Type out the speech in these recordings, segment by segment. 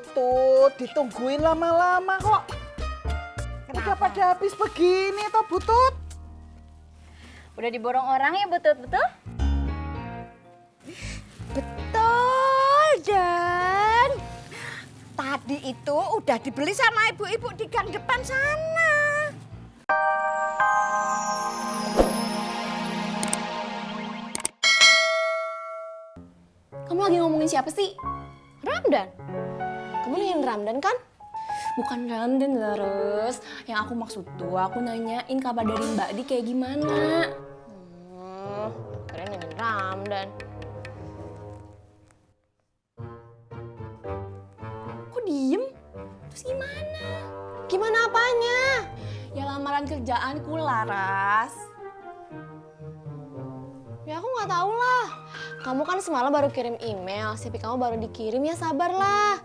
Butut, ditungguin lama-lama kok. Udah pada habis begini toh Butut. Udah diborong orang ya Butut, betul? Betul, Dan. Tadi itu udah dibeli sama ibu-ibu di gang depan sana. Kamu lagi ngomongin siapa sih? Ramdan. Kamu nanyain Ramdan kan? Bukan Ramdan terus. Yang aku maksud tuh aku nanyain kabar dari Mbak Di kayak gimana. Keren nanyain Ramdan. Kok diem? Terus gimana? Gimana apanya? Ya lamaran kerjaanku Laras. Ya aku nggak tahu lah. Kamu kan semalam baru kirim email, CV kamu baru dikirim, ya sabarlah.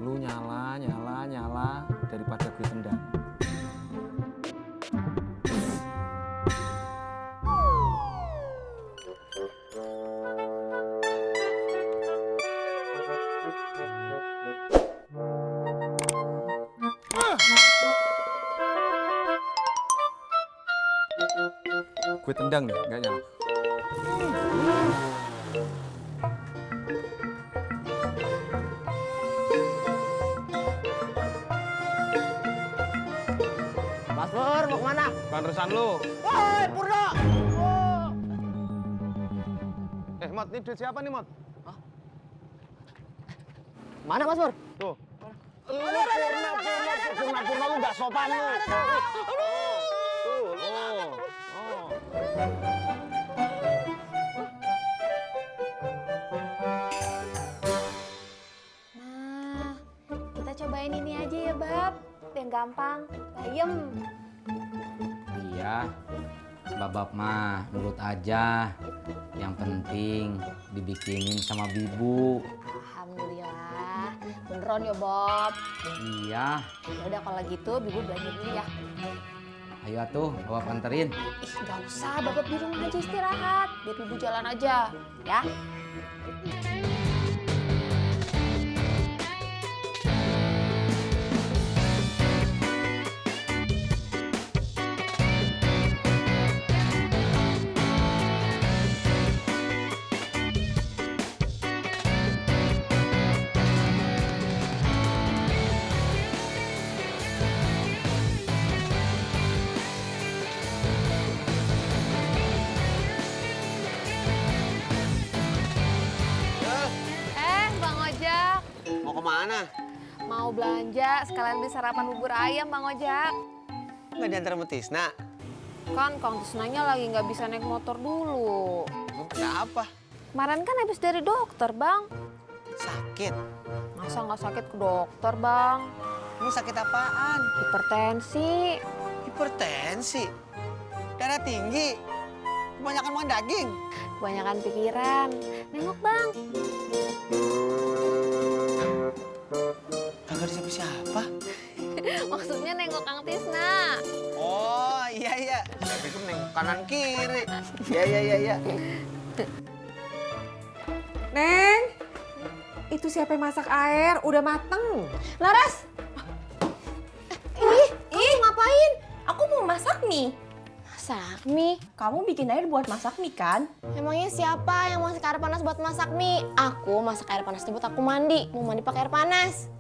Lu nyala daripada gue tendang. Gue tendang nih, nggak nyala. Mas Pur, mau kemana? Pantesan lu. Woi, Purno! Mot, ini duit siapa nih, Mot? Mana Mas Pur? Tuh. Purna, lu nggak sopan lu. Tuh. Nah, kita cobain ini aja ya, Bab. Yang gampang, bayem. Iya, babab mah nurut aja. Yang penting dibikinin sama Bibu. Alhamdulillah, beneran ya, Bob. Iya, Ya udah kalau gitu, Bibu belanja dulu ya. ayo atuh, babab anterin. Ih, nggak usah, Babab di rumah aja istirahat. Biar Bibu jalan aja, ya. Bang Ojak. Mau kemana? Mau belanja, sekalian beli sarapan bubur ayam, Bang Ojak. Nggak diantar sama Tisna. Kan Kang Tisnanya lagi nggak bisa naik motor dulu. Kenapa? Kemarin kan habis dari dokter, Bang. Sakit. Masa nggak sakit ke dokter, Bang? Lu sakit apaan? Hipertensi. Hipertensi. Darah tinggi. Kebanyakan makan daging. Kebanyakan pikiran. Nengok, Bang. Kagak ada siapa-siapa. Maksudnya nengok Kang Tisna. Oh, iya. Saya pikir nengok kanan kiri. Iya. Neng, itu siapa yang masak air? Udah mateng. Laras! Ih, ngapain? Aku mau masak mie. Masak mie? Kamu bikin air buat masak mie kan? Emangnya siapa yang masak air panas buat masak mie? Aku masak air panas buat aku mandi. Mau mandi pakai air panas.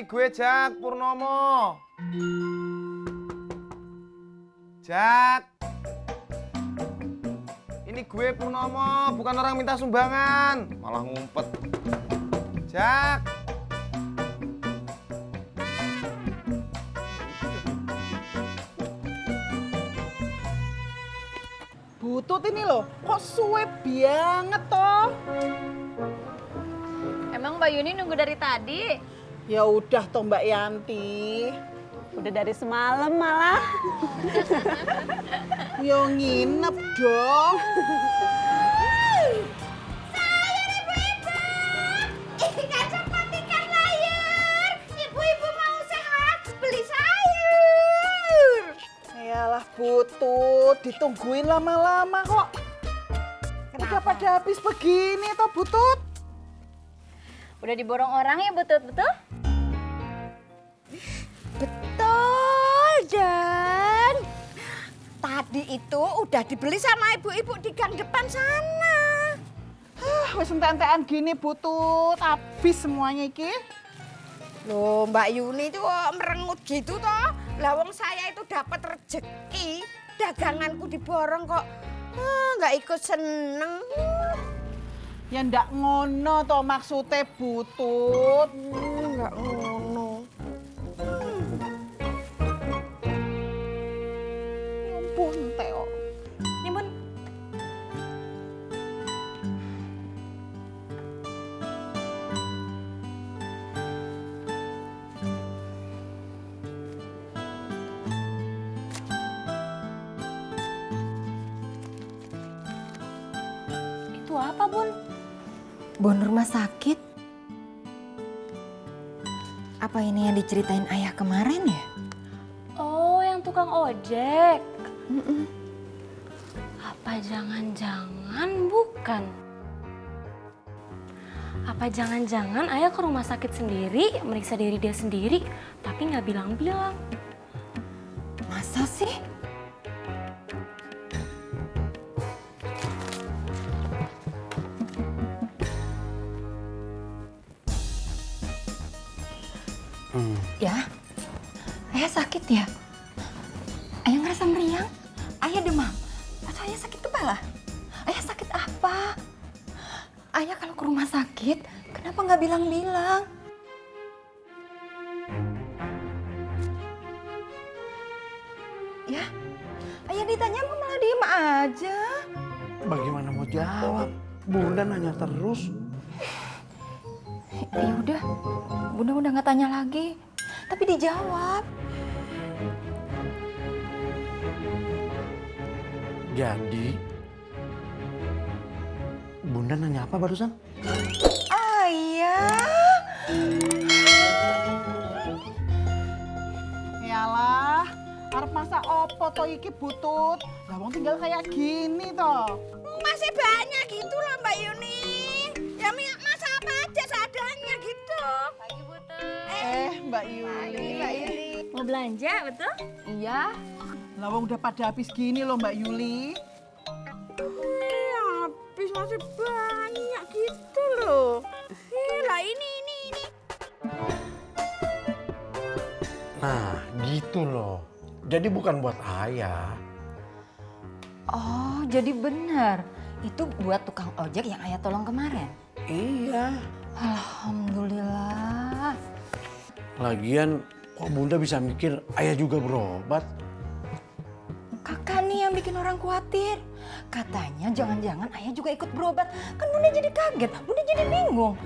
gue Jak Purnomo. Jak. Ini gue Purnomo, bukan orang minta sumbangan. Malah ngumpet. Jak. Butut ini loh, kok suwe banget toh? Emang Mbak Yuni nunggu dari tadi? Ya udah toh Mbak Yanti. Udah dari semalam malah. Ya nginep dong. Ikan cepat ikan layar. Ibu-ibu mau sehat, beli sayur. Yalah Butut, ditungguin lama-lama kok. Udah pada habis begini toh Butut. Udah diborong orang ya Butut, betul? Betul, Dan. Tadi itu udah dibeli sama ibu-ibu di gang depan sana. Wes entek-entekan gini Butut, habis semuanya iki. Loh, Mbak Yuni tuh merengut gitu toh. Lawang saya itu dapat rezeki, daganganku diborong kok. Nggak ikut seneng. Ya ndak ngono toh maksudnya Butut. Nggak ngono. Ampun Teo. Nimun. Itu apa, Bun? Bon rumah sakit. Apa ini yang diceritain ayah kemarin ya? Oh, yang tukang ojek. Apa jangan-jangan bukan? Apa jangan-jangan ayah ke rumah sakit sendiri, meriksa diri dia sendiri, tapi nggak bilang-bilang? Masa sih? Ya, ayah sakit ya? Ayah ngerasa meriang? Ayah demam? Atau ayah sakit kepala? Ayah sakit apa? Ayah kalau ke rumah sakit, kenapa nggak bilang-bilang? Ya, ayah ditanya kok malah diem aja. Bagaimana mau jawab? Bunda nanya terus. Ya udah, Bunda udah nggak tanya lagi. Tapi dijawab. Jadi, Bunda nanya apa barusan? Ayah. Yalah, arep masak opo toh iki Butut? Lah wong tinggal kayak gini toh. Masih banyak gitu loh Mbak Yuni. Ya masak apa aja seadanya gitu. Pagi, Butut. Mbak Yuli. Mau belanja, betul? Iya. Lah wong udah pada habis gini loh Mbak Yuli. Habis masih banyak gitu loh. Lah ini. Nah, gitu loh. Jadi bukan buat ayah. Oh, jadi benar. Itu buat tukang ojek yang ayah tolong kemarin. Iya. Alhamdulillah. Lagian, kok Bunda bisa mikir ayah juga berobat? Kakak nih yang bikin orang khawatir. Katanya jangan-jangan ayah juga ikut berobat. Kan Bunda jadi kaget, Bunda jadi bingung.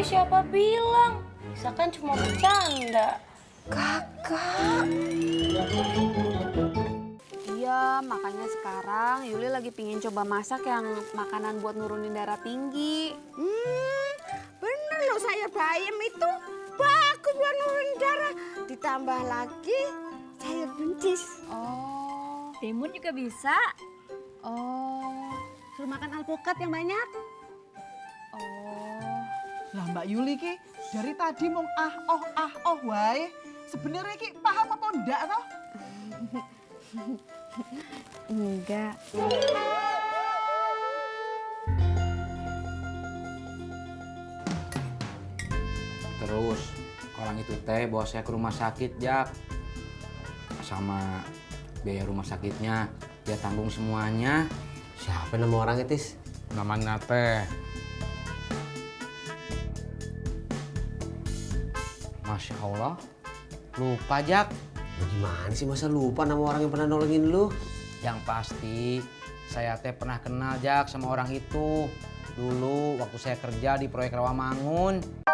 Siapa bilang? Bisa kan cuma bercanda. Kakak. Iya, makanya sekarang Yuli lagi pingin coba masak yang makanan buat nurunin darah tinggi. Bener loh sayur bayam itu bagus buat nurunin darah. Ditambah lagi sayur buncis. Oh, timun juga bisa. Oh, suruh makan alpukat yang banyak. Oh, Lah Mbak Yuli ki dari tadi mong oh wae. Sebenarnya ki paham apa ndak toh? Enggak. Terus orang itu teh bawa saya ke rumah sakit, Jak. Sama biaya rumah sakitnya dia tanggung semuanya. Siapa nama orang Tis? Namanya teh Masya Allah. Lupa, Jak. Gimana sih masa lupa nama orang yang pernah nolongin lu? Yang pasti saya teh pernah kenal, Jak, sama orang itu. Dulu waktu saya kerja di proyek Rawamangun.